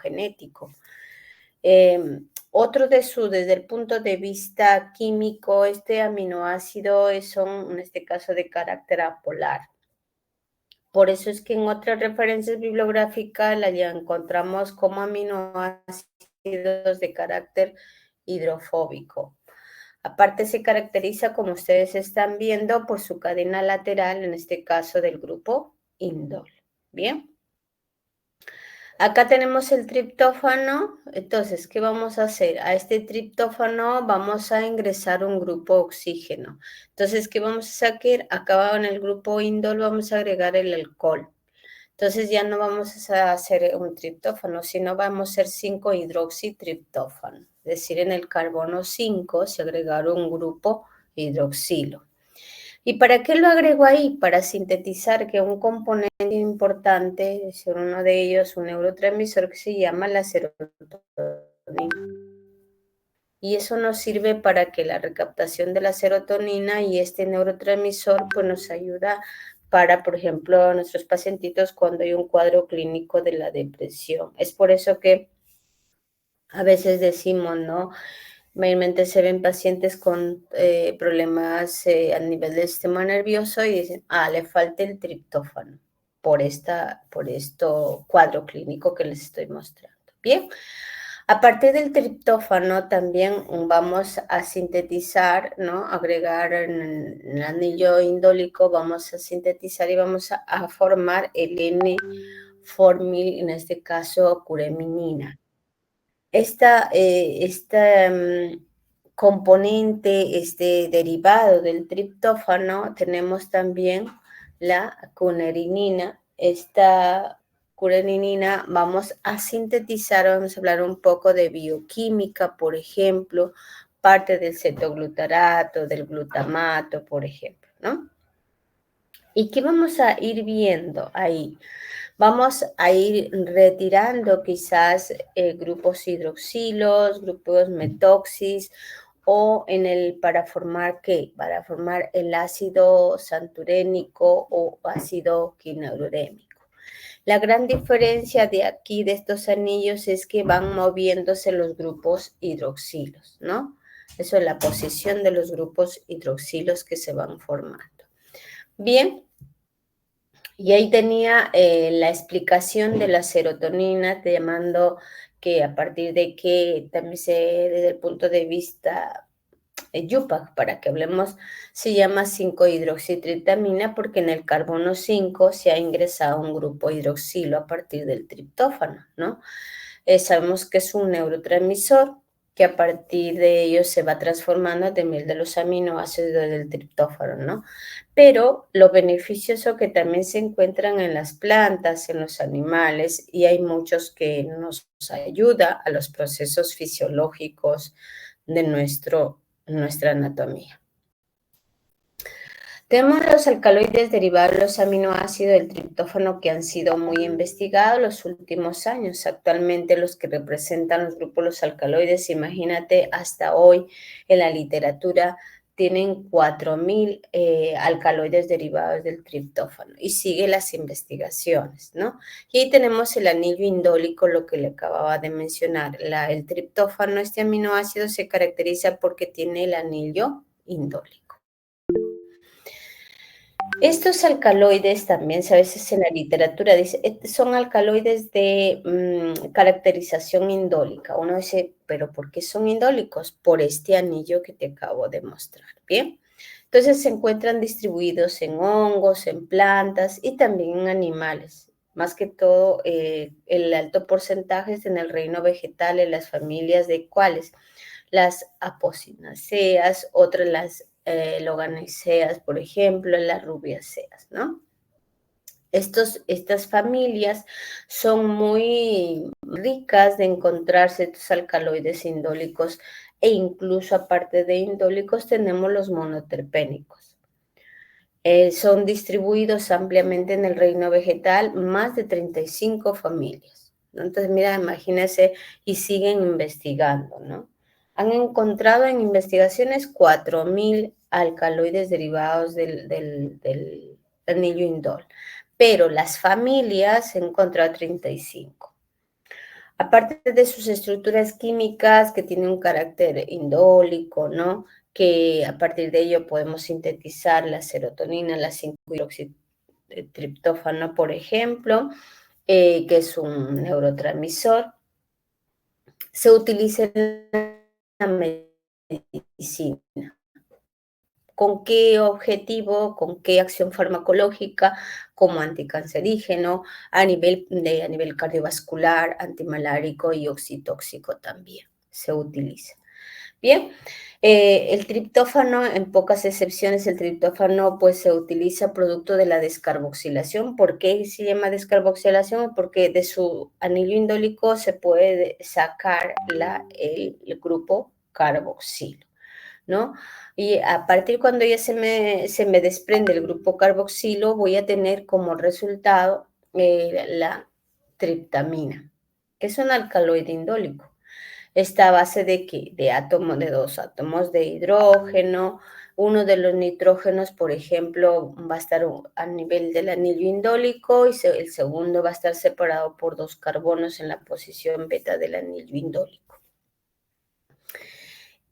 genético. Desde el punto de vista químico, este aminoácido son, en este caso, de carácter apolar. Por eso es que en otras referencias bibliográficas la ya encontramos como aminoácidos de carácter hidrofóbico. Aparte se caracteriza, como ustedes están viendo, por su cadena lateral, en este caso del grupo indol. Bien. Acá tenemos el triptófano. Entonces, ¿qué vamos a hacer? A este triptófano vamos a ingresar un grupo oxígeno. Entonces, ¿qué vamos a sacar? Acá en el grupo indol vamos a agregar el alcohol. Entonces ya no vamos a hacer un triptófano, sino vamos a hacer 5-hidroxitriptófano. Es decir, en el carbono 5 se agregaron un grupo hidroxilo. ¿Y para qué lo agrego ahí? Para sintetizar que un componente importante, es uno de ellos, un neurotransmisor que se llama la serotonina. Y eso nos sirve para que la recaptación de la serotonina y este neurotransmisor pues nos ayuda para, por ejemplo, a nuestros pacientitos cuando hay un cuadro clínico de la depresión. Es por eso que a veces decimos, ¿no? Mayormente se ven pacientes con problemas a nivel del sistema nervioso y dicen, le falta el triptófano por esto cuadro clínico que les estoy mostrando. Bien, a partir del triptófano también vamos a sintetizar, ¿no? Agregar en el anillo indólico, vamos a sintetizar y vamos a formar el N-formil, en este caso cureminina. Esta componente, este derivado del triptófano, tenemos también la cunerinina. Esta cunerinina vamos a sintetizar, vamos a hablar un poco de bioquímica, por ejemplo, parte del cetoglutarato, del glutamato, por ejemplo, ¿no? ¿Y qué vamos a ir viendo ahí? Vamos a ir retirando quizás grupos hidroxilos, grupos metoxis, o para formar ¿qué? Para formar el ácido santurénico o ácido quinalurémico. La gran diferencia de aquí, de estos anillos, es que van moviéndose los grupos hidroxilos, ¿no? Eso es la posición de los grupos hidroxilos que se van formando. Bien. Y ahí tenía la explicación de la serotonina, te llamando que a partir de que también desde el punto de vista YUPAC, para que hablemos, se llama 5-hidroxitriptamina porque en el carbono 5 se ha ingresado un grupo hidroxilo a partir del triptófano, ¿no? Sabemos que es un neurotransmisor que a partir de ello se va transformando a de los aminoácidos del triptófano, ¿no? Pero lo beneficioso que también se encuentran en las plantas, en los animales, y hay muchos que nos ayuda a los procesos fisiológicos de nuestra anatomía. Tenemos los alcaloides derivados de los aminoácidos del triptófano que han sido muy investigados los últimos años. Actualmente los que representan los grupos los alcaloides, imagínate, hasta hoy en la literatura tienen 4.000 alcaloides derivados del triptófano y sigue las investigaciones, ¿no? Y ahí tenemos el anillo indólico, lo que le acababa de mencionar. El triptófano, este aminoácido, se caracteriza porque tiene el anillo indólico. Estos alcaloides también, a veces en la literatura dice, son alcaloides de caracterización indólica. Uno dice, ¿pero por qué son indólicos? Por este anillo que te acabo de mostrar, ¿bien? Entonces se encuentran distribuidos en hongos, en plantas y también en animales. Más que todo, el alto porcentaje es en el reino vegetal, en las familias de ¿cuáles? Las apocynaceas, otras las loganiceas, por ejemplo, las rubiaceas, ¿no? Estas familias son muy ricas de encontrarse estos alcaloides indólicos e incluso aparte de indólicos tenemos los monoterpénicos. Son distribuidos ampliamente en el reino vegetal, más de 35 familias, ¿no? Entonces, mira, imagínense y siguen investigando, ¿no? Han encontrado en investigaciones 4.000 alcaloides derivados del anillo indol, pero las familias se han encontrado 35. Aparte de sus estructuras químicas que tienen un carácter indólico, ¿no? Que a partir de ello podemos sintetizar la serotonina, la 5-hidroxitriptófano, por ejemplo, que es un neurotransmisor. Se utiliza en la medicina. ¿Con qué objetivo, con qué acción farmacológica? Como anticancerígeno, a nivel cardiovascular, antimalárico y oxitóxico también se utiliza. Bien, el triptófano, en pocas excepciones, el triptófano pues se utiliza producto de la descarboxilación. ¿Por qué se llama descarboxilación? Porque de su anillo indólico se puede sacar el grupo carboxilo, ¿no? Y a partir cuando ya se me desprende el grupo carboxilo, voy a tener como resultado la triptamina, que es un alcaloide indólico. Esta a base de ¿qué? De dos átomos de hidrógeno. Uno de los nitrógenos, por ejemplo, va a estar a nivel del anillo indólico y el segundo va a estar separado por dos carbonos en la posición beta del anillo indólico.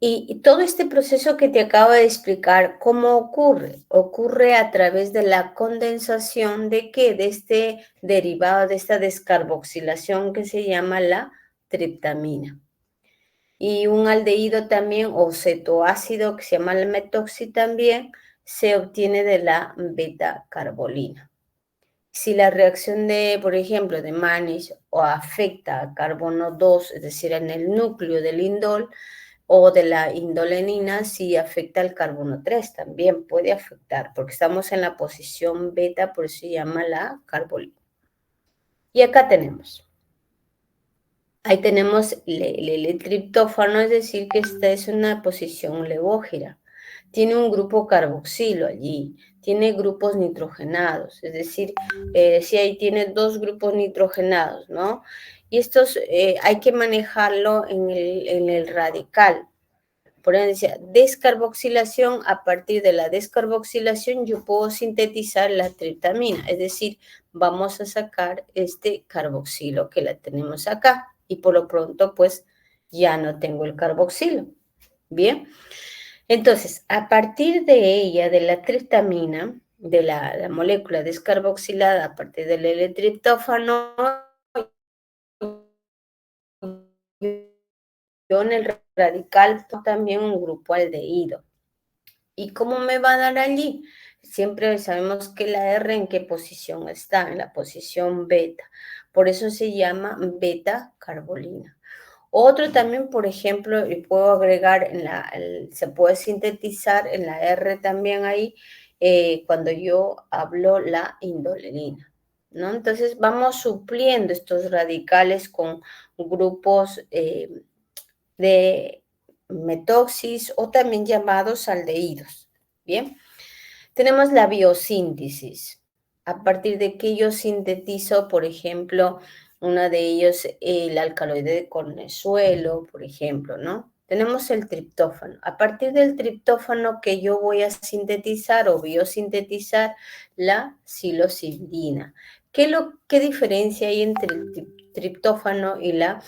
Y todo este proceso que te acabo de explicar, ¿cómo ocurre? Ocurre a través de la condensación de ¿qué? De este derivado, de esta descarboxilación que se llama la triptamina. Y un aldehído también, o cetoácido, que se llama la metoxi también, se obtiene de la beta-carbolina. Si la reacción de, por ejemplo, de Manish o afecta a carbono 2, es decir, en el núcleo del indol, o de la indolenina, si afecta al carbono 3, también puede afectar, porque estamos en la posición beta, por eso se llama la carbolina. Y acá tenemos. Ahí tenemos el triptófano, es decir, que esta es una posición levógira. Tiene un grupo carboxilo allí, tiene grupos nitrogenados, es decir, si ahí tiene dos grupos nitrogenados, ¿no? Y estos hay que manejarlo en el radical. Por ejemplo, decía, descarboxilación, a partir de la descarboxilación yo puedo sintetizar la triptamina, es decir, vamos a sacar este carboxilo que la tenemos acá y por lo pronto pues ya no tengo el carboxilo. Bien, entonces a partir de ella, de la triptamina, de la molécula descarboxilada a partir del L-triptófano, yo en el radical también un grupo aldehído. ¿Y cómo me va a dar allí? Siempre sabemos que la R en qué posición está, en la posición beta. Por eso se llama beta carbolina. Otro también, por ejemplo, y puedo agregar, se puede sintetizar en la R también ahí, cuando yo hablo la indolenina, ¿no? Entonces vamos supliendo estos radicales con grupos de metoxis o también llamados aldehídos. Bien, tenemos la biosíntesis. A partir de que yo sintetizo, por ejemplo, una de ellos, el alcaloide de cornezuelo, por ejemplo, ¿no? Tenemos el triptófano. A partir del triptófano que yo voy a sintetizar o biosintetizar la psilocibina. ¿Qué diferencia hay entre el triptófano y la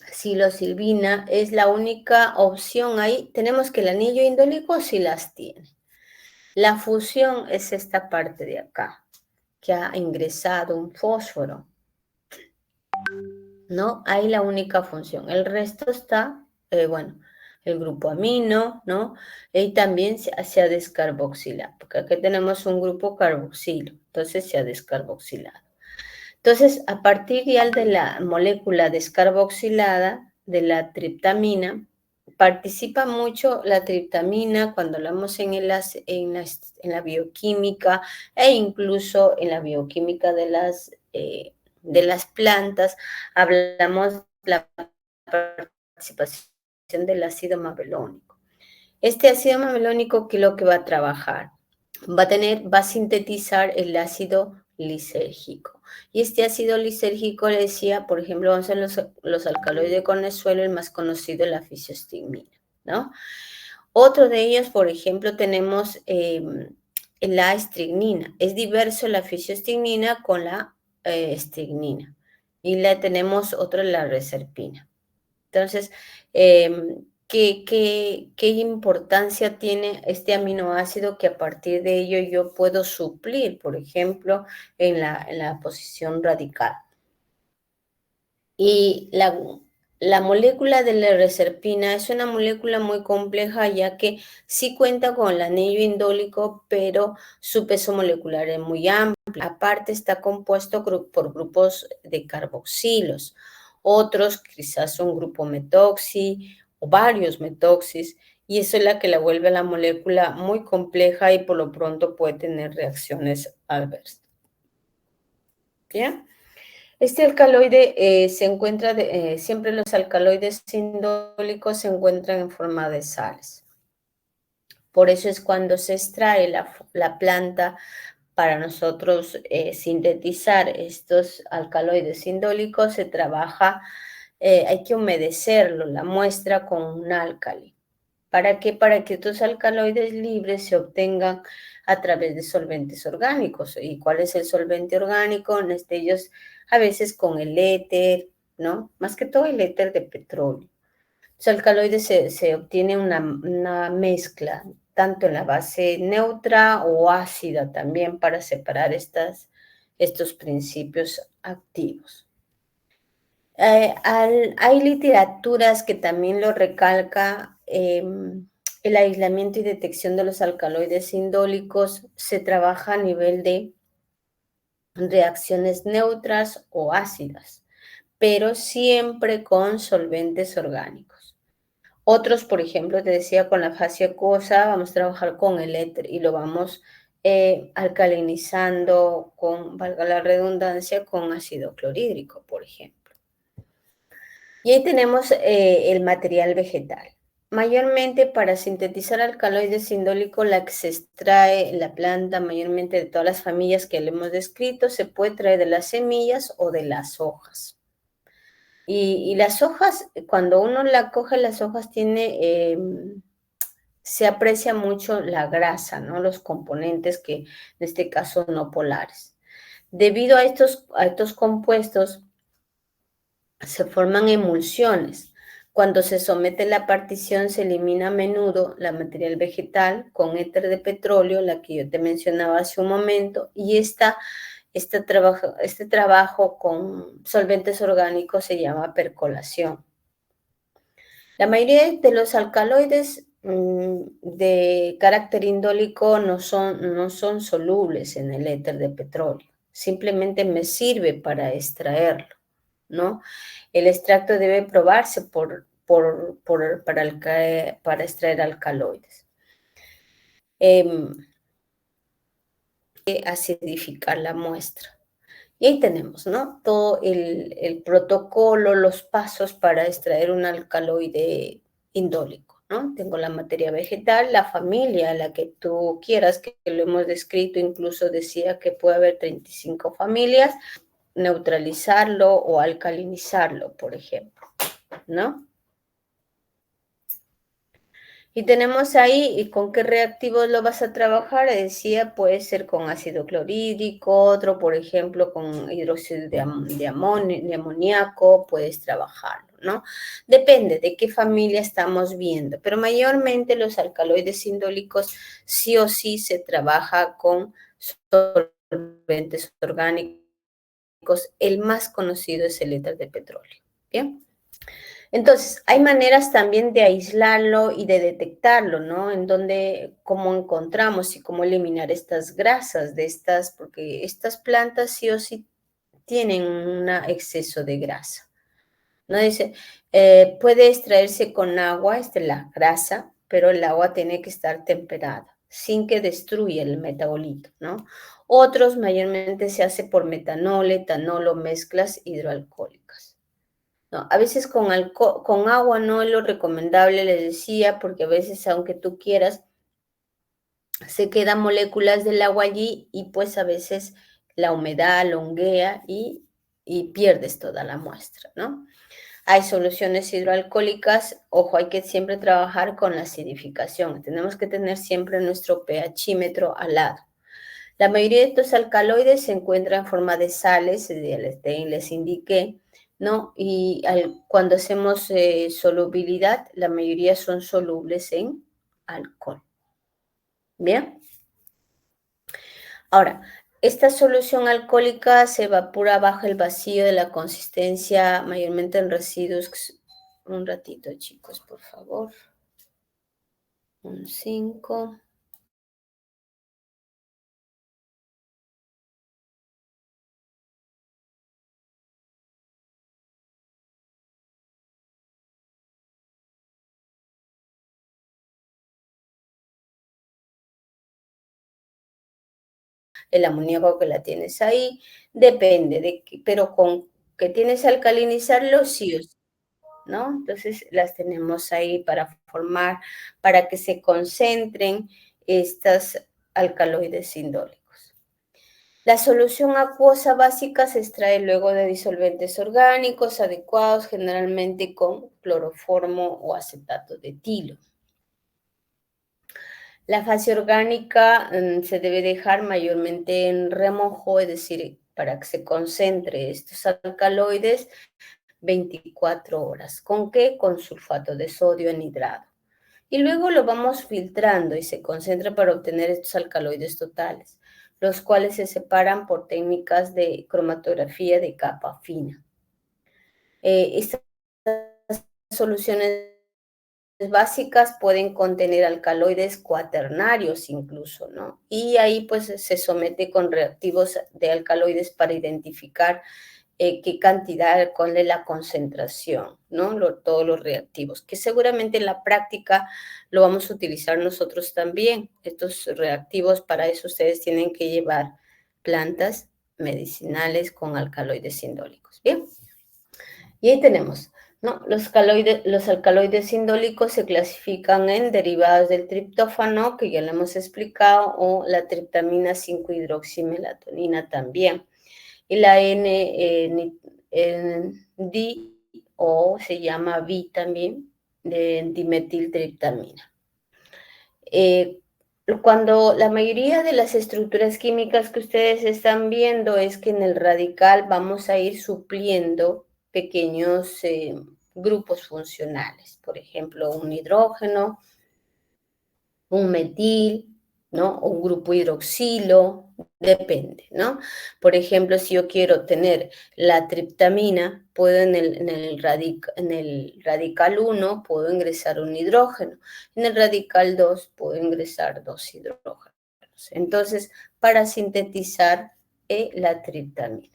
psilocibina? Es la única opción ahí. Tenemos que el anillo indólico sí las tiene. La fusión es esta parte de acá, que ha ingresado un fósforo, ¿no? Ahí la única función. El resto está, bueno, el grupo amino, ¿no? Y también se ha descarboxilado, porque aquí tenemos un grupo carboxilo, entonces se ha descarboxilado. Entonces, a partir ya de la molécula descarboxilada, de la triptamina, participa mucho la triptamina cuando hablamos en la bioquímica e incluso en la bioquímica de las plantas, hablamos de la participación del ácido mabelónico. Este ácido mabelónico, ¿qué es lo que va a trabajar? Va a sintetizar el ácido lisérgico. Y este ácido lisérgico, le decía, por ejemplo, vamos a los alcaloides de cornezuelo, el más conocido, la fisiostigmina, ¿no? Otro de ellos, por ejemplo, tenemos la estricnina. Es diverso la fisiostigmina con la estricnina. y la tenemos otra, la reserpina. Entonces, ¿qué importancia tiene este aminoácido que a partir de ello yo puedo suplir, por ejemplo, en la posición radical? Y la molécula de la reserpina es una molécula muy compleja, ya que sí cuenta con el anillo indólico, pero su peso molecular es muy amplio. Aparte está compuesto por grupos de carboxilos. Otros quizás un grupo metoxi o varios metoxis, y eso es la que la vuelve a la molécula muy compleja y por lo pronto puede tener reacciones adversas. ¿Bien? Este alcaloide se encuentra, siempre los alcaloides indólicos se encuentran en forma de sales. Por eso es cuando se extrae la planta para nosotros sintetizar estos alcaloides indólicos, se trabaja, hay que humedecerlo, la muestra con un álcali. ¿Para qué? Para que estos alcaloides libres se obtengan a través de solventes orgánicos. ¿Y cuál es el solvente orgánico? En ellos a veces con el éter, ¿no? Más que todo el éter de petróleo. Los alcaloides se obtiene una mezcla, tanto en la base neutra o ácida también, para separar estos principios activos. Hay literaturas que también lo recalca, el aislamiento y detección de los alcaloides indólicos se trabaja a nivel de reacciones neutras o ácidas, pero siempre con solventes orgánicos. Otros, por ejemplo, te decía, con la fase acuosa vamos a trabajar con el éter y lo vamos alcalinizando con, valga la redundancia, con ácido clorhídrico, por ejemplo. Y ahí tenemos el material vegetal. Mayormente para sintetizar alcaloides indólicos, la que se extrae la planta, mayormente de todas las familias que le hemos descrito, se puede traer de las semillas o de las hojas. Y las hojas, cuando uno la coge, las hojas se aprecia mucho la grasa, ¿no? Los componentes que en este caso no polares. Debido a estos compuestos, se forman emulsiones. Cuando se somete la partición, se elimina a menudo la material vegetal con éter de petróleo, la que yo te mencionaba hace un momento, y este trabajo con solventes orgánicos se llama percolación. La mayoría de los alcaloides de carácter indólico no son solubles en el éter de petróleo. Simplemente me sirve para extraerlo, ¿no? El extracto debe probarse para extraer alcaloides. Acidificar la muestra. Y ahí tenemos, ¿no? Todo el protocolo, los pasos para extraer un alcaloide indólico, ¿no? Tengo la materia vegetal, la familia, la que tú quieras, que lo hemos descrito, incluso decía que puede haber 35 familias, neutralizarlo o alcalinizarlo, por ejemplo, ¿no? Y tenemos ahí, ¿y con qué reactivos lo vas a trabajar? Decía, puede ser con ácido clorhídrico, otro, por ejemplo, con hidróxido de amoníaco, puedes trabajarlo, ¿no? Depende de qué familia estamos viendo, pero mayormente los alcaloides indólicos sí o sí se trabaja con solventes orgánicos. El más conocido es el éter de petróleo, ¿bien? Entonces, hay maneras también de aislarlo y de detectarlo, ¿no? En donde, cómo encontramos y cómo eliminar estas grasas porque estas plantas sí o sí tienen un exceso de grasa, ¿no? Dice, puede extraerse con agua, la grasa, pero el agua tiene que estar temperada, sin que destruya el metabolito, ¿no? Otros mayormente se hace por metanol, etanol o mezclas hidroalcohólicas. No, a veces con agua no es lo recomendable, les decía, porque a veces, aunque tú quieras, se quedan moléculas del agua allí y pues a veces la humedad longuea y pierdes toda la muestra, ¿no? Hay soluciones hidroalcohólicas, ojo, hay que siempre trabajar con la acidificación, tenemos que tener siempre nuestro pHímetro al lado. La mayoría de estos alcaloides se encuentran en forma de sales, les indiqué, ¿no? Y cuando hacemos solubilidad, la mayoría son solubles en alcohol. ¿Bien? Ahora, esta solución alcohólica se evapora bajo el vacío de la consistencia, mayormente en residuos. Un ratito, chicos, por favor. Un 5. El amoníaco que la tienes ahí, depende de que, pero con que tienes que alcalinizarlo sí o sí, ¿no? Entonces las tenemos ahí para formar, para que se concentren estas alcaloides indólicos. La solución acuosa básica se extrae luego de disolventes orgánicos adecuados, generalmente con cloroformo o acetato de etilo. La fase orgánica se debe dejar mayormente en remojo, es decir, para que se concentre estos alcaloides 24 horas. ¿Con qué? Con sulfato de sodio anhidrado. Y luego lo vamos filtrando y se concentra para obtener estos alcaloides totales, los cuales se separan por técnicas de cromatografía de capa fina. Estas soluciones básicas pueden contener alcaloides cuaternarios incluso, ¿no? Y ahí pues se somete con reactivos de alcaloides para identificar qué cantidad, cuál es la concentración, ¿no? Todos los reactivos, que seguramente en la práctica lo vamos a utilizar nosotros también. Estos reactivos, para eso ustedes tienen que llevar plantas medicinales con alcaloides indólicos, ¿bien? Y ahí tenemos, ¿no? Los alcaloides indólicos se clasifican en derivados del triptófano, que ya lo hemos explicado, o la triptamina 5-hidroximelatonina también. Y la N-D, o se llama B también, de dimetiltriptamina. Cuando la mayoría de las estructuras químicas que ustedes están viendo es que en el radical vamos a ir supliendo pequeños grupos funcionales, por ejemplo, un hidrógeno, un metil, ¿no? O un grupo hidroxilo, depende, ¿no? Por ejemplo, si yo quiero tener la triptamina, puedo en el radical 1 puedo ingresar un hidrógeno, en el radical 2 puedo ingresar dos hidrógenos. Entonces, para sintetizar la triptamina.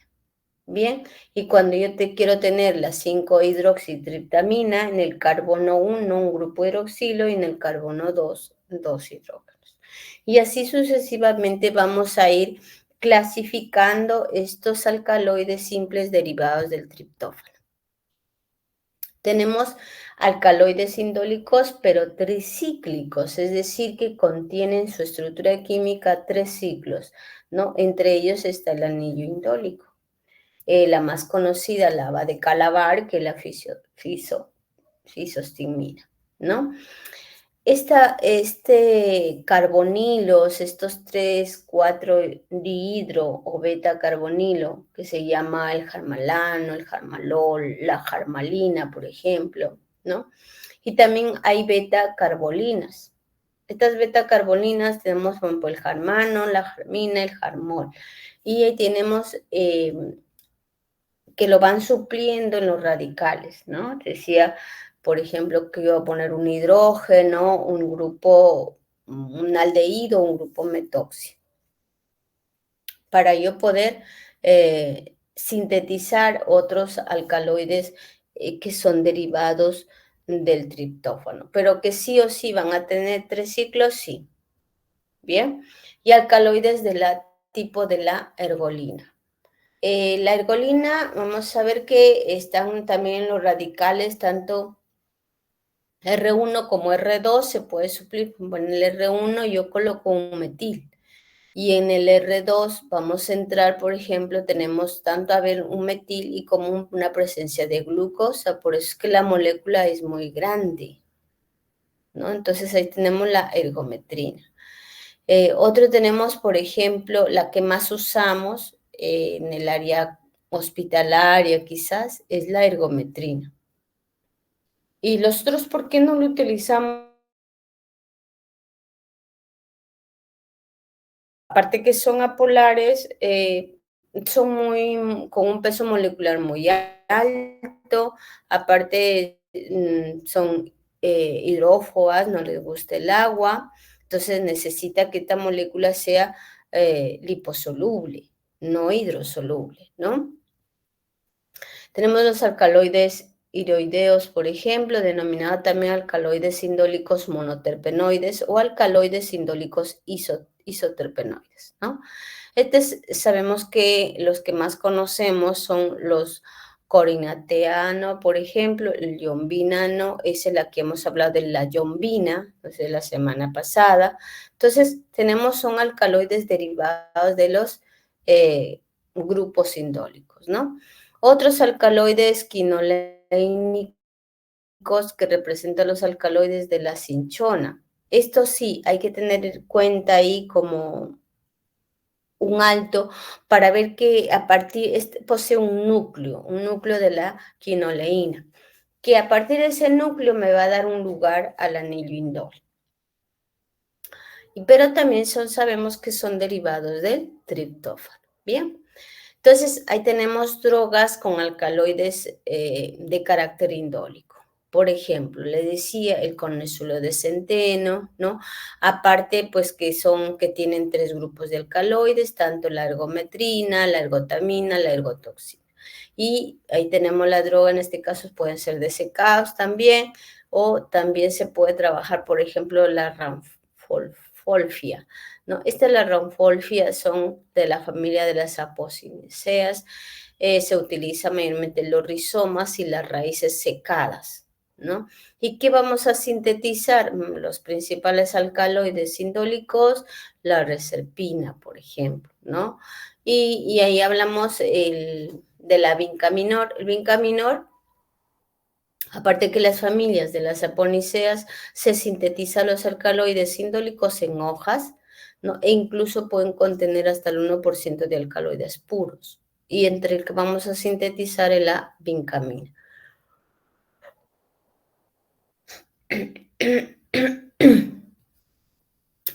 Bien, y cuando yo quiero tener la 5-hidroxitriptamina, en el carbono 1 un grupo hidroxilo y en el carbono 2 dos hidrógenos. Y así sucesivamente vamos a ir clasificando estos alcaloides simples derivados del triptófano. Tenemos alcaloides indólicos, pero tricíclicos, es decir, que contienen su estructura química 3 ciclos, ¿no? Entre ellos está el anillo indólico. La más conocida, la de Calabar, que es la fisostigmina, ¿no? Carbonilos, estos 3, 4 dihidro o beta carbonilo, que se llama el jarmalano, el jarmalol, la jarmalina, por ejemplo, ¿no? Y también hay beta carbolinas. Estas beta carbolinas tenemos, por ejemplo, el jarmano, la jarmina, el jarmol. Y ahí tenemos que lo van supliendo en los radicales, ¿no? Decía, por ejemplo, que iba a poner un hidrógeno, un grupo, un aldehído, un grupo metoxi, para yo poder sintetizar otros alcaloides que son derivados del triptófano, pero que sí o sí van a tener 3 ciclos, sí. Bien, y alcaloides de la tipo de la ergolina. La ergolina, vamos a ver que están también los radicales, tanto R1 como R2, se puede suplir. Bueno, en el R1 yo coloco un metil. Y en el R2 vamos a entrar, por ejemplo, tenemos tanto a ver un metil y como una presencia de glucosa, por eso es que la molécula es muy grande, ¿no? Entonces ahí tenemos la ergometrina. Otro tenemos, por ejemplo, la que más usamos en el área hospitalaria quizás, es la ergometrina. Y los otros, ¿por qué no lo utilizamos? Aparte que son apolares, son con un peso molecular muy alto, aparte son hidrófobas, no les gusta el agua, entonces necesita que esta molécula sea liposoluble, no hidrosoluble, ¿no? Tenemos los alcaloides tiroideos, por ejemplo, denominados también alcaloides indólicos monoterpenoides o alcaloides indólicos isoterpenoides, ¿no? Sabemos que los que más conocemos son los corinateano, por ejemplo, el yombinano, es la que hemos hablado de la yombina, de la semana pasada. Entonces, son alcaloides derivados de los grupos indólicos, ¿no? Otros alcaloides quinolénicos que representan los alcaloides de la cinchona. Esto sí, hay que tener en cuenta ahí como un alto para ver que a partir, posee un núcleo de la quinoleína, que a partir de ese núcleo me va a dar un lugar al anillo indol. Pero también sabemos que son derivados del triptófano. Bien. Entonces, ahí tenemos drogas con alcaloides de carácter indólico. Por ejemplo, le decía el conezuelo de centeno, ¿no? Aparte, pues que tienen 3 grupos de alcaloides, tanto la ergometrina, la ergotamina, la ergotoxina. Y ahí tenemos la droga, en este caso pueden ser desecados también, o también se puede trabajar, por ejemplo, la ranfolfia, ¿no? La ranfolfia son de la familia de las apocinaceas, se utiliza mayormente en los rizomas y las raíces secadas, ¿no? ¿Y qué vamos a sintetizar? Los principales alcaloides indólicos, la reserpina, por ejemplo, ¿no? Y ahí hablamos de la vincaminor. El vincaminor, aparte que las familias de las saponiceas se sintetizan los alcaloides indólicos en hojas, ¿no? E incluso pueden contener hasta el 1% de alcaloides puros. Y entre el que vamos a sintetizar es la vincamina.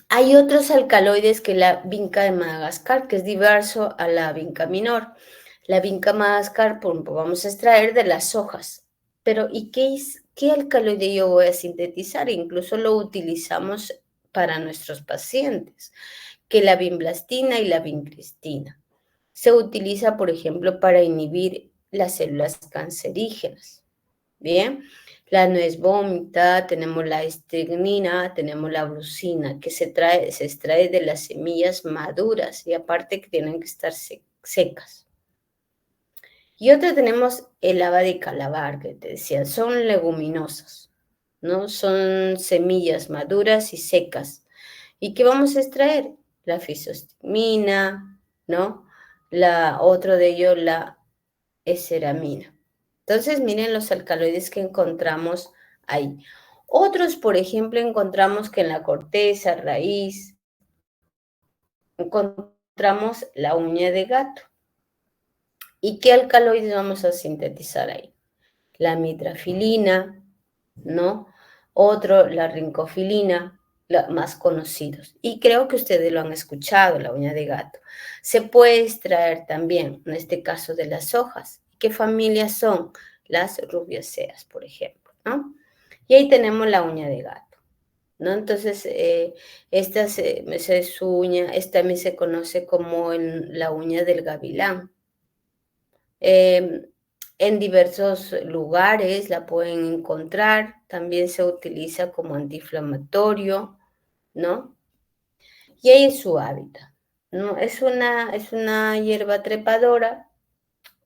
Hay otros alcaloides que la vinca de Madagascar, que es diverso a la vinca minor. La vinca Madagascar vamos a extraer de las hojas. Pero ¿y qué alcaloide yo voy a sintetizar? Incluso lo utilizamos para nuestros pacientes, que la vinblastina y la vincristina. Se utiliza, por ejemplo, para inhibir las células cancerígenas. Bien, la nuez vómita, tenemos la estricnina, tenemos la brucina, que se extrae de las semillas maduras y aparte que tienen que estar secas. Y otra tenemos el haba de calabar, que te decía, son leguminosas, ¿no? Son semillas maduras y secas. ¿Y qué vamos a extraer? La fisostigmina, ¿no? Otro de ellos, la esceramina. Entonces, miren los alcaloides que encontramos ahí. Otros, por ejemplo, encontramos que en la corteza, raíz, encontramos la uña de gato. ¿Y qué alcaloides vamos a sintetizar ahí? La mitrafilina, ¿no? Otro, la rincofilina, más conocidos. Y creo que ustedes lo han escuchado, la uña de gato. Se puede extraer también, en este caso, de las hojas. ¿Qué familias son? Las rubiáceas, por ejemplo, ¿no? Y ahí tenemos la uña de gato, ¿no? Entonces, esta es su uña, esta también se conoce como la uña del gavilán. En diversos lugares la pueden encontrar, también se utiliza como antiinflamatorio, ¿no? Y ahí es su hábitat, ¿no? Es una hierba trepadora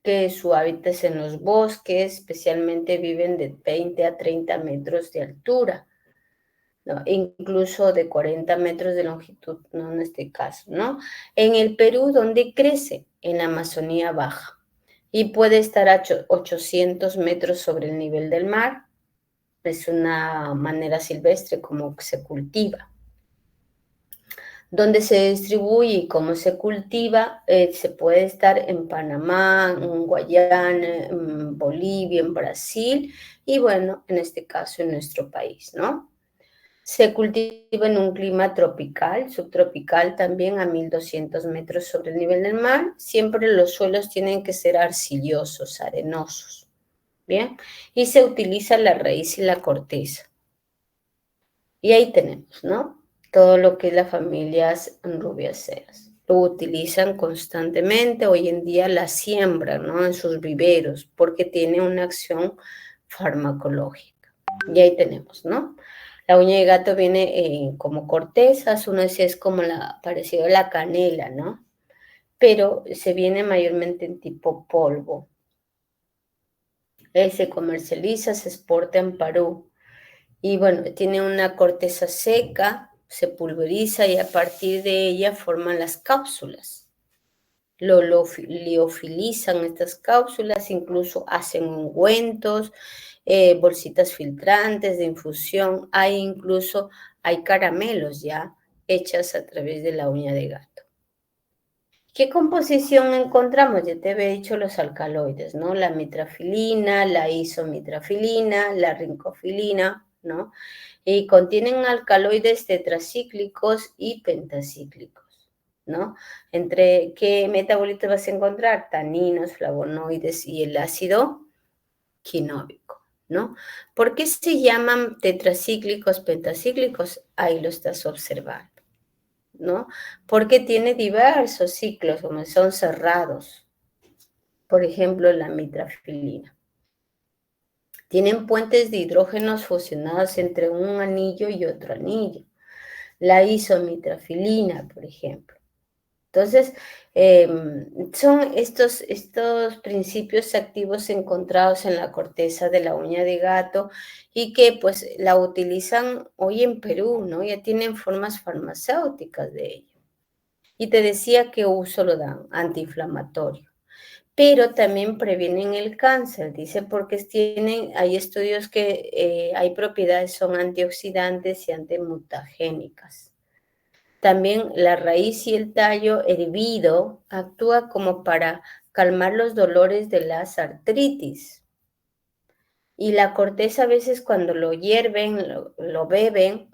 que su hábitat es en los bosques, especialmente viven de 20 a 30 metros de altura, ¿no? Incluso de 40 metros de longitud, no en este caso, ¿no? En el Perú, ¿dónde crece? En la Amazonía Baja. Y puede estar a 800 metros sobre el nivel del mar. Es una manera silvestre como se cultiva. Donde se distribuye y cómo se cultiva, se puede estar en Panamá, en Guayana, en Bolivia, en Brasil y bueno, en este caso en nuestro país, ¿no? Se cultiva en un clima tropical, subtropical también a 1200 metros sobre el nivel del mar. Siempre los suelos tienen que ser arcillosos, arenosos, ¿bien? Y se utiliza la raíz y la corteza. Y ahí tenemos, ¿no? Todo lo que es las familias rubiáceas. Lo utilizan constantemente, hoy en día la siembran, ¿no? En sus viveros, porque tiene una acción farmacológica. Y ahí tenemos, ¿no? La uña de gato viene como cortezas, uno decía es como parecido a la canela, ¿no? Pero se viene mayormente en tipo polvo. Se comercializa, se exporta en Perú. Y bueno, tiene una corteza seca, se pulveriza y a partir de ella forman las cápsulas. Lo liofilizan estas cápsulas, incluso hacen ungüentos, bolsitas filtrantes de infusión, hay caramelos ya hechas a través de la uña de gato. ¿Qué composición encontramos? Ya te había dicho los alcaloides, ¿no? La mitrafilina, la isomitrafilina, la rincofilina, ¿no? Y contienen alcaloides tetracíclicos y pentacíclicos, ¿no? ¿Entre qué metabolitos vas a encontrar? Taninos, flavonoides y el ácido quinóbico, ¿no? ¿Por qué se llaman tetracíclicos, pentacíclicos? Ahí lo estás observando, ¿no? Porque tiene diversos ciclos, como son cerrados. Por ejemplo, la mitrafilina. Tienen puentes de hidrógenos fusionados entre un anillo y otro anillo. La isomitrafilina, por ejemplo. Entonces, son estos principios activos encontrados en la corteza de la uña de gato y que pues la utilizan hoy en Perú, ¿no? Ya tienen formas farmacéuticas de ello. Y te decía qué uso lo dan, antiinflamatorio. Pero también previenen el cáncer, dice, porque hay estudios que hay propiedades, son antioxidantes y antimutagénicas. También la raíz y el tallo hervido actúa como para calmar los dolores de las artritis. Y la corteza a veces cuando lo hierven, lo beben,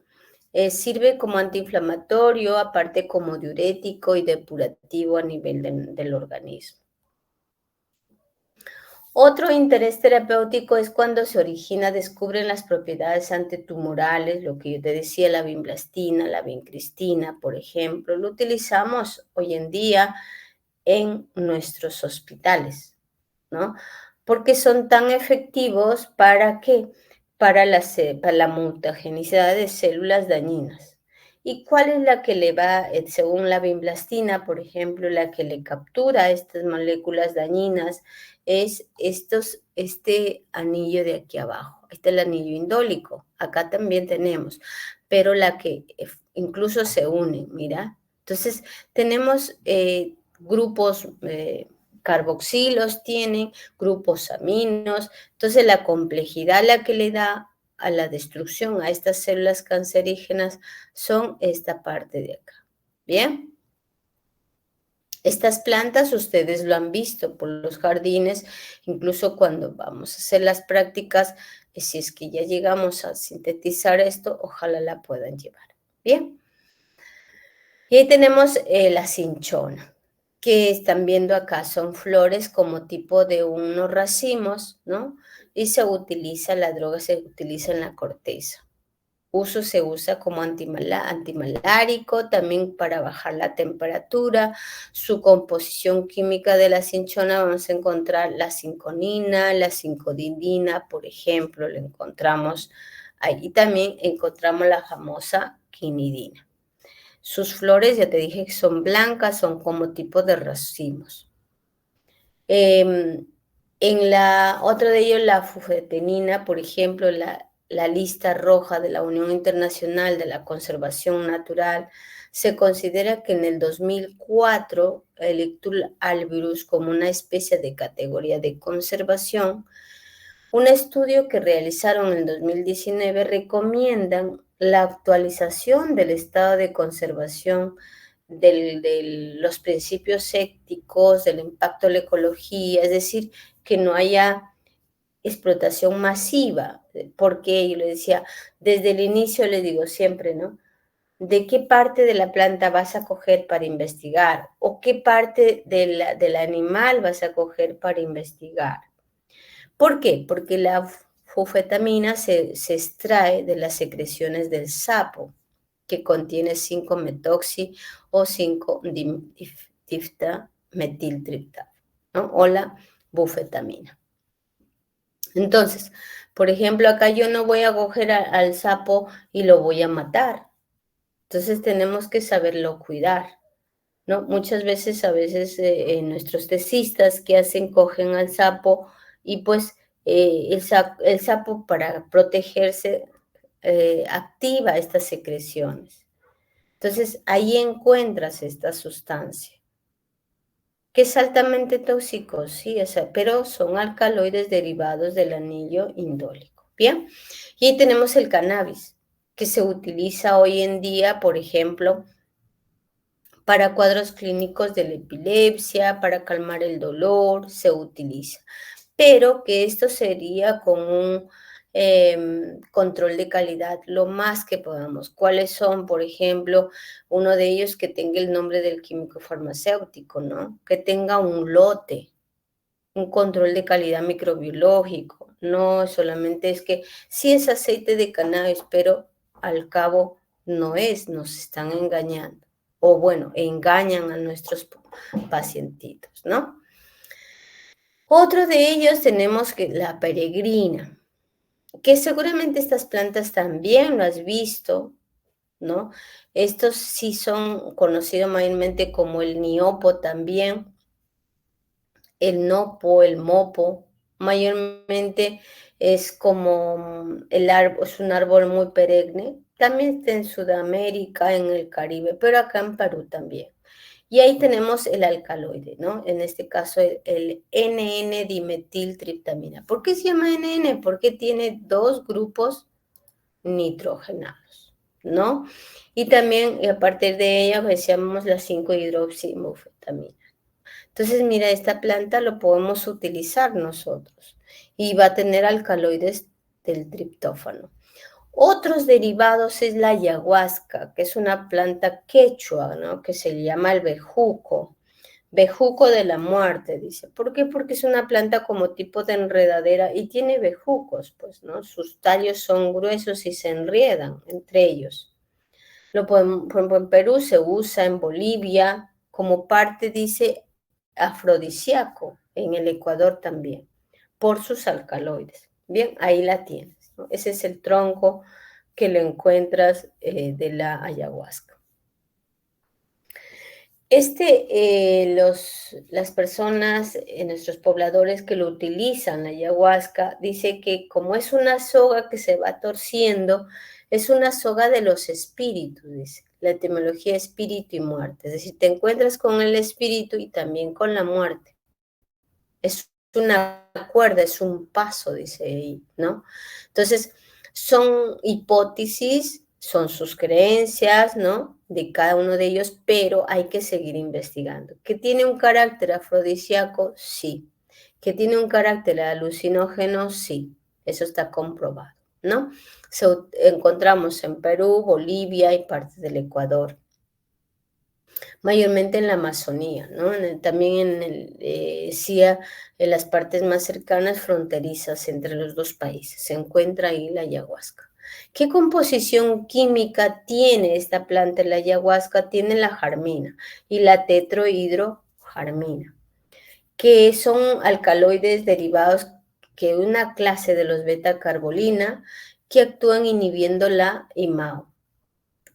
sirve como antiinflamatorio, aparte como diurético y depurativo a nivel del organismo. Otro interés terapéutico es cuando se descubren las propiedades antitumorales, lo que yo te decía, la vinblastina, la vincristina, por ejemplo. Lo utilizamos hoy en día en nuestros hospitales, ¿no? Porque son tan efectivos ¿para qué? Para la mutagenicidad de células dañinas. ¿Y cuál es la que le va, según la vinblastina, por ejemplo, la que le captura estas moléculas dañinas? Es este anillo de aquí abajo. Este es el anillo indólico. Acá también tenemos, pero la que incluso se une, mira. Entonces, tenemos grupos carboxilos, tienen grupos aminos. Entonces, la complejidad la que le da a la destrucción a estas células cancerígenas son esta parte de acá. ¿Bien? Estas plantas ustedes lo han visto por los jardines, incluso cuando vamos a hacer las prácticas, si es que ya llegamos a sintetizar esto, ojalá la puedan llevar. Bien. Y ahí tenemos la cinchona, que están viendo acá, son flores como tipo de unos racimos, ¿no? Y la droga se utiliza en la corteza. Se usa como antimalárico, también para bajar la temperatura. Su composición química de la cinchona, vamos a encontrar la cinconina, la cincodinina, por ejemplo, lo encontramos ahí. Y también encontramos la famosa quinidina. Sus flores, ya te dije que son blancas, son como tipo de racimos. Otro de ellos, la fufetenina, por ejemplo, la lista roja de la Unión Internacional de la Conservación Natural, se considera que en el 2004 Electul albirus como una especie de categoría de conservación. Un estudio que realizaron en el 2019 recomiendan la actualización del estado de conservación de los principios éticos, del impacto en la ecología, es decir, que no haya explotación masiva, porque yo le decía, desde el inicio le digo siempre, ¿no? ¿De qué parte de la planta vas a coger para investigar? ¿O qué parte del animal vas a coger para investigar? ¿Por qué? Porque la fufetamina se extrae de las secreciones del sapo, que contiene 5-metoxi o 5-diftametiltriptano, ¿no? O la bufetamina. Entonces, por ejemplo, acá yo no voy a coger al sapo y lo voy a matar. Entonces tenemos que saberlo cuidar, ¿no? Muchas veces, nuestros tesistas que hacen, cogen al sapo y pues el sapo para protegerse activa estas secreciones. Entonces ahí encuentras esta sustancia, que es altamente tóxico, sí, pero son alcaloides derivados del anillo indólico. Bien, y ahí tenemos el cannabis, que se utiliza hoy en día, por ejemplo, para cuadros clínicos de la epilepsia, para calmar el dolor, se utiliza. Pero que esto sería con un control de calidad lo más que podamos. ¿Cuáles son? Por ejemplo, uno de ellos que tenga el nombre del químico farmacéutico, ¿no? Que tenga un lote, un control de calidad microbiológico. No solamente es que sí es aceite de cannabis, pero al cabo no es, nos están engañando. O bueno, engañan a nuestros pacientitos, ¿no? Otro de ellos tenemos que la peregrina, que seguramente estas plantas también lo has visto, ¿no? Estos sí son conocidos mayormente como el niopo también, el nopo, el mopo, mayormente es como el árbol, es un árbol muy perenne, también está en Sudamérica, en el Caribe, pero acá en Perú también. Y ahí tenemos el alcaloide, ¿no? En este caso el NN-dimetiltriptamina. ¿Por qué se llama NN? Porque tiene 2 grupos nitrogenados, ¿no? Y también a partir de ella pues llamamos la 5-hidroxibufetamina. Entonces, mira, esta planta lo podemos utilizar nosotros y va a tener alcaloides del triptófano. Otros derivados es la ayahuasca, que es una planta quechua, ¿no? Que se llama el bejuco de la muerte, dice. ¿Por qué? Porque es una planta como tipo de enredadera y tiene bejucos, pues, ¿no? Sus tallos son gruesos y se enriedan entre ellos. Por ejemplo, en Perú se usa, en Bolivia, como parte, dice, afrodisíaco, en el Ecuador también, por sus alcaloides. Bien, ahí la tienes, ¿no? Ese es el tronco que lo encuentras de la ayahuasca. Las personas, nuestros pobladores que lo utilizan, la ayahuasca, dice que como es una soga que se va torciendo, es una soga de los espíritus, dice. La etimología espíritu y muerte. Es decir, te encuentras con el espíritu y también con la muerte. Es una cuerda, es un paso, dice ahí, ¿no? Entonces, son hipótesis, son sus creencias, ¿no? De cada uno de ellos, pero hay que seguir investigando. ¿Que tiene un carácter afrodisíaco? Sí. ¿Que tiene un carácter alucinógeno? Sí. Eso está comprobado, ¿no? Encontramos en Perú, Bolivia y partes del Ecuador, mayormente en la Amazonía, ¿no? También en las partes más cercanas fronterizas entre los dos países, se encuentra ahí la ayahuasca. ¿Qué composición química tiene esta planta? La ayahuasca tiene la jarmina y la tetrohidrojarmina, que son alcaloides derivados que una clase de los beta-carbolina que actúan inhibiendo la IMAO,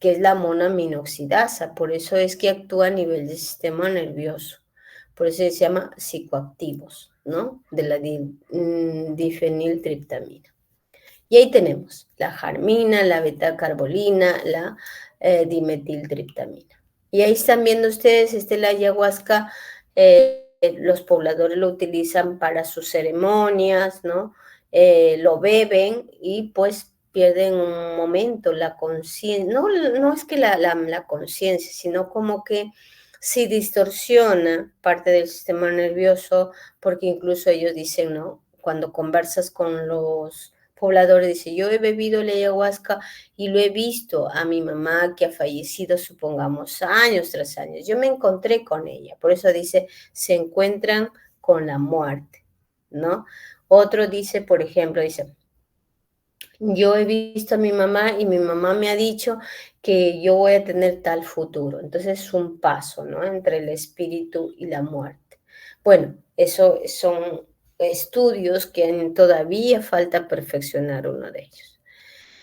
que es la monaminoxidasa, por eso es que actúa a nivel del sistema nervioso, por eso se llama psicoactivos, ¿no? De la difeniltriptamina. Y ahí tenemos la jarmina, la betacarbolina, la dimetiltriptamina. Y ahí están viendo ustedes, la ayahuasca, los pobladores lo utilizan para sus ceremonias, ¿no? Lo beben y pues pierden un momento la conciencia, no es que la conciencia, sino como que se distorsiona parte del sistema nervioso, porque incluso ellos dicen, ¿no? Cuando conversas con los pobladores, dice, yo he bebido la ayahuasca y lo he visto a mi mamá que ha fallecido, supongamos, años tras años. Yo me encontré con ella, por eso dice, se encuentran con la muerte, ¿no? Otro dice, por ejemplo, dice, yo he visto a mi mamá y mi mamá me ha dicho que yo voy a tener tal futuro. Entonces es un paso, ¿no? Entre el espíritu y la muerte. Bueno, eso son estudios que todavía falta perfeccionar uno de ellos.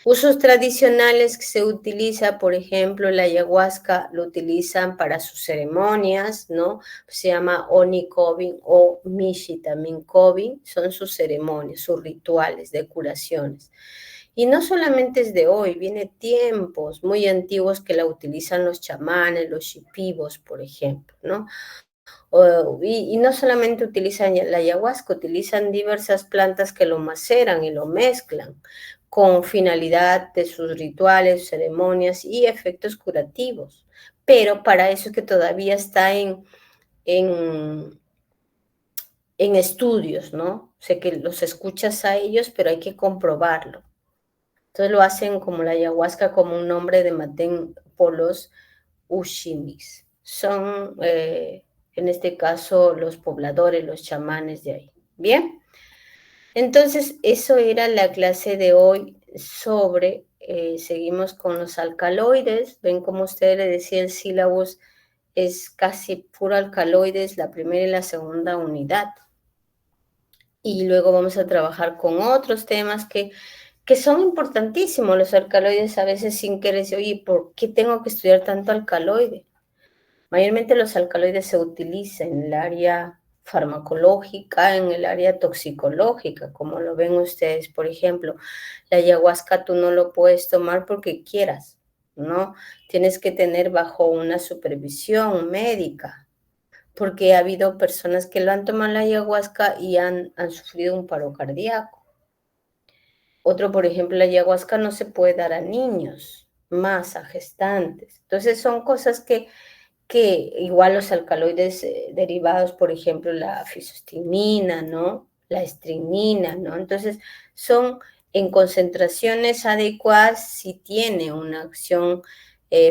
Usos tradicionales que se utiliza, por ejemplo, la ayahuasca lo utilizan para sus ceremonias, ¿no? Se llama Onikovin o Mishitaminkovin, son sus ceremonias, sus rituales de curaciones. Y no solamente es de hoy, viene tiempos muy antiguos que la utilizan los chamanes, los shipibos, por ejemplo, ¿no? Y no solamente utilizan la ayahuasca, utilizan diversas plantas que lo maceran y lo mezclan con finalidad de sus rituales, ceremonias y efectos curativos. Pero para eso es que todavía está en, en estudios, ¿no? Sé que los escuchas a ellos, pero hay que comprobarlo. Entonces lo hacen como la ayahuasca, como un nombre de Matén Polos Ushimis. Son, en este caso, los pobladores, los chamanes de ahí. Bien, entonces eso era la clase de hoy sobre, seguimos con los alcaloides. Ven como usted le decía, el sílabus es casi puro alcaloides, la primera y la segunda unidad. Y luego vamos a trabajar con otros temas que son importantísimos. Los alcaloides a veces sin querer decir, oye, ¿por qué tengo que estudiar tanto alcaloide? Mayormente los alcaloides se utilizan en el área farmacológica, en el área toxicológica, como lo ven ustedes. Por ejemplo, la ayahuasca tú no lo puedes tomar porque quieras, ¿no? Tienes que tener bajo una supervisión médica, porque ha habido personas que lo han tomado la ayahuasca y han sufrido un paro cardíaco. Otro, por ejemplo, la ayahuasca no se puede dar a niños, más a gestantes. Entonces son cosas que igual los alcaloides derivados, por ejemplo, la fisostigmina, ¿no? La estrimina, ¿no? Entonces son en concentraciones adecuadas si tiene una acción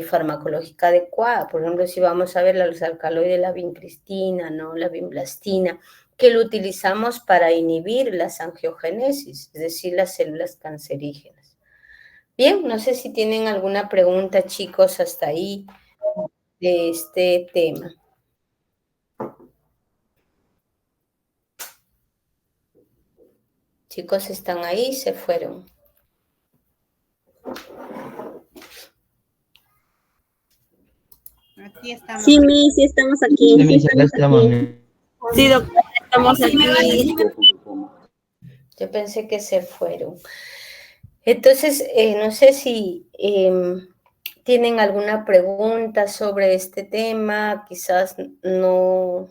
farmacológica adecuada. Por ejemplo, si vamos a ver los alcaloides, la vincristina, ¿no? La vinblastina, que lo utilizamos para inhibir las angiogénesis, es decir, las células cancerígenas. Bien, no sé si tienen alguna pregunta, chicos, hasta ahí de este tema. Chicos, ¿están ahí? Se fueron. Aquí estamos. Sí, Mi, sí estamos aquí. Sí, Miss, acá estamos. Sí, doctora, estamos aquí. Yo pensé que se fueron. Entonces, no sé si tienen alguna pregunta sobre este tema. Quizás no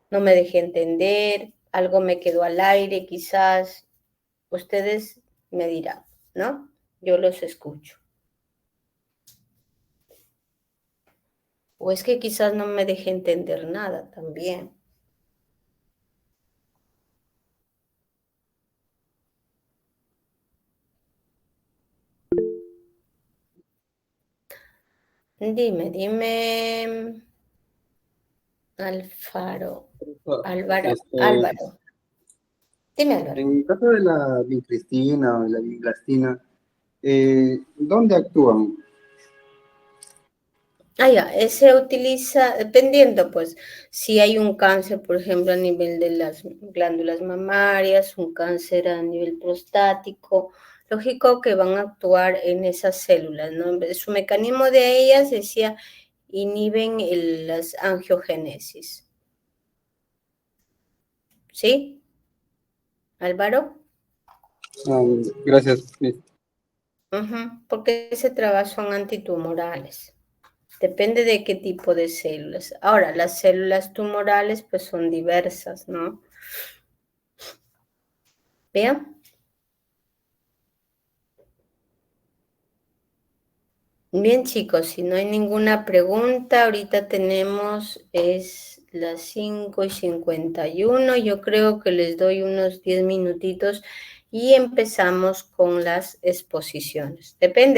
me dejé entender. Algo me quedó al aire, quizás. Ustedes me dirán, ¿no? Yo los escucho. O es que quizás no me dejé entender nada también. Dime, Álvaro, Álvaro. Dime, Álvaro. En caso de la vincristina o la vinclastina, ¿dónde actúan? Ah, ya, se utiliza, dependiendo, pues, si hay un cáncer, por ejemplo, a nivel de las glándulas mamarias, un cáncer a nivel prostático, lógico que van a actuar en esas células, ¿no? Su mecanismo de ellas, decía, inhiben las angiogénesis. ¿Sí? Álvaro. Gracias, Miss. Porque ese trabajo son antitumorales. Depende de qué tipo de células. Ahora, las células tumorales pues son diversas, ¿no? Vean. Bien, chicos, si no hay ninguna pregunta, ahorita tenemos, es las 5:51. Yo creo que les doy unos 10 minutitos y empezamos con las exposiciones. Depende.